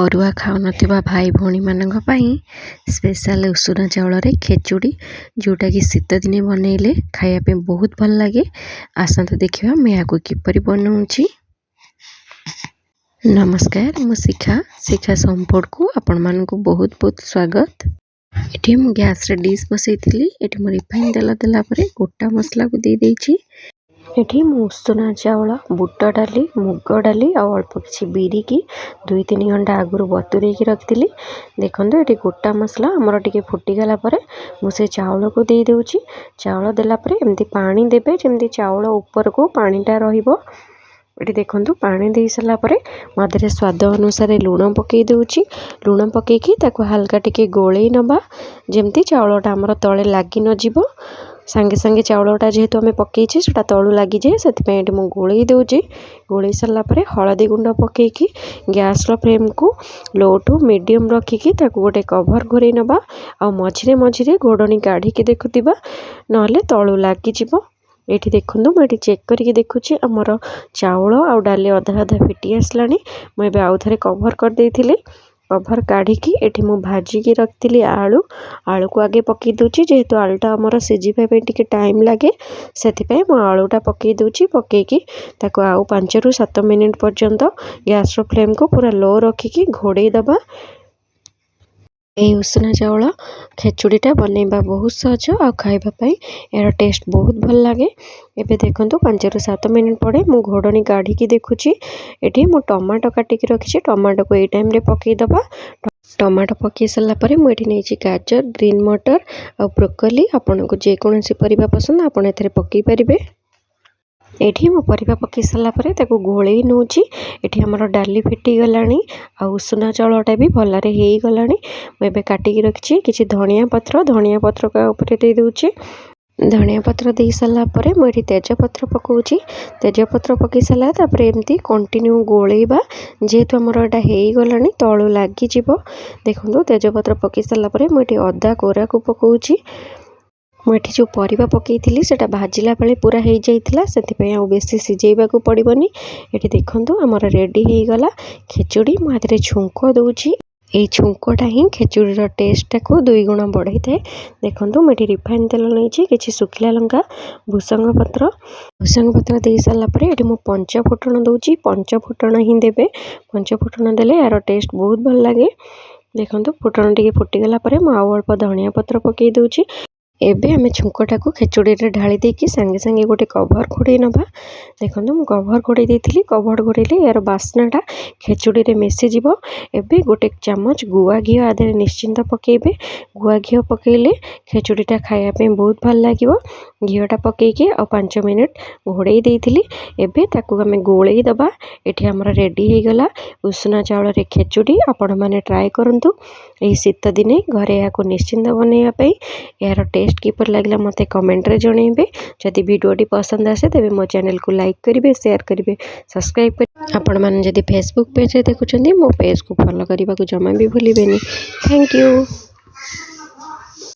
अरुआ खाऊ भाई भौणी मानक स्पेशल उषुना चाउल खेचुड़ी जोटा कि शीत दिने बनइले खाया बहुत भल लगे। आसतु देखिए मैं आपको किपरि बनाऊँगी। नमस्कार, मु शिखा संपोर्ट को आपण मानक बहुत बहुत स्वागत। ये मु गैस रे डिश बसई ये रिफाइन देला गोटा मसला को दे देछि। एठी मु उषुना चाउल बुट डाली मुग डाली और अल्प किसी बिरी की 2-3 घंटा आगु बतुरे रखी। देखो ये गोटा मसला आमर टे फुटीगला मुझे चाउल को दे दूची। चाउल देलापर एमती पानी देवे जमी चाउल ऊपर को पानीटा रहिबो। ये देखो पानी दे सारापर मधे स्वाद अनुसार लुण पकई दूची। लुण पकईकी हल्का टिके गोलई नबा जमती चाउलटा आमर तले लगी नजिबो। सांगे सांगे चाउलटा जेहेतु आम पकईचे से तलू लगी जाए से मुझे गोलई दूचे। गोलई सारापर हलदी गुंड पकईकी गैस फ्लेम को लो टू मीडियम रखिकी गोटे कभर घोरे नबा आ मझिरे मझिरे घोड़नी काढ़ी देखुवा ना तलू लगिज। ये देखो मुझे चेक करके देखुची आमर चाउल आ डाली अधा अधा फिटी आसला। मुझे आउ थे कभर कर देइथिले। कभर काढ़ी एठी मु भाजिकी रखी आलू। आलू को आगे पकई दूची जेहेतु आलूटा आमर सिझापी टिके टाइम लगे से आलूटा पकई दूची। पकईकी आउ 5 ରୁ 7 मिनिट पर्यंत गैस फ्लेम को पूरा लो रखिकी घोड़े दबा। उषुना चाउल खेचुड़ीटा बनइबा बहुत सहज आ खाइबा यार टेस्ट बहुत भल लगे। एबे देखो 5 ରୁ 7 मिनिट पड़े मु घोड़नी काढ़ी देखुची। ये मु टमाटो काटिकी रखी। टमाटो को ये टाइम रे पकई दबा। टमाटो पकई सारापर मुझे नहीं गाजर ग्रीन मटर आ ब्रोकोली आपन को जेकोसी परिबा पसंद आपन एथरे पकई पारिबे। एठी मो परिबा पकई सारापर ताको गोलई नौची। एठी हमर डाली फिटी गलानी आ उषुना चाउलटा भी भलरे हेई गलानी। मैं काटिकी रखी किसी धनिया पत्र का ऊपर दे दूची। धनिया पत्र दे सारापर मुझे तेजपत्र पकाउची। तेजपत्र पकई सारा तापर एमती कंटिन्यू गोलैबा जेहेतु आमर एटा हेई गलानी तलू लगिज। देखो तेजपत्र पकई सारापर मुझे अदा कोरा को पकाउची। मुझे जो परिबा पकई थी सेटा भाजिला बेले पूरा हो जाइथिला से बेसी सिझेबा को पड़बनी। ये देखो आमर रेडी हो गला खेचुड़ी। मुझे छुंक दूची। ये छुंकटा ही खेचुड़ीर टेस्टा को 2 गुण बढ़ाई थाए। देखो मुझे रिफाइन तेल नहीं कि सुखिला लंका भूसंग पत्र दे सारापर ये मुझे पंचफुटण दूची। पंचफुटण ही देवे। पंचफुटण देले यार टेस्ट बहुत भल लगे। देखो फुटण टे फुटीगला मुझे अल्प धनिया पत्र पकई दूची। एबे आमे छुंकटा को खेचुड़ी रे ढाली देकी सांगे सांगे गोटे कभर घोड़े नबा। देखो मु कभर घोड़े देथिली। कभर घोड़ेले यार बास्नाटा खेचुड़ी रे मिसी जीवो। एबे गोटे चामच गुआ घी आधे निश्चिंत पकेबे। गुआ घी पकेले खेचुड़ीटा खाया पे बहुत भल लागिवो। घीटा पकेकी आ 5 मिनिट घोड़े देथिली। एबे ताकू आमे गोलई दबा। एठी हमर रेडी हो गला उषुना चाउल रे खेचुड़ी। आपण माने ट्राई करंतु एही शीत दिने घरे याको निश्चिंत बनैया पे। यार टेस्ट किपर लगला मते कमेंट रे जणैबे। जदि वीडियोटी पसंद आसे तेबे मो चैनल को लाइक करिवे शेयर करिवे सब्सक्राइब करिवे। आपण माने जदि फेसबुक पेज रे देखुचंदी मो पेज को फॉलो करिबा को जमा भी भूलिबेनी। Thank you.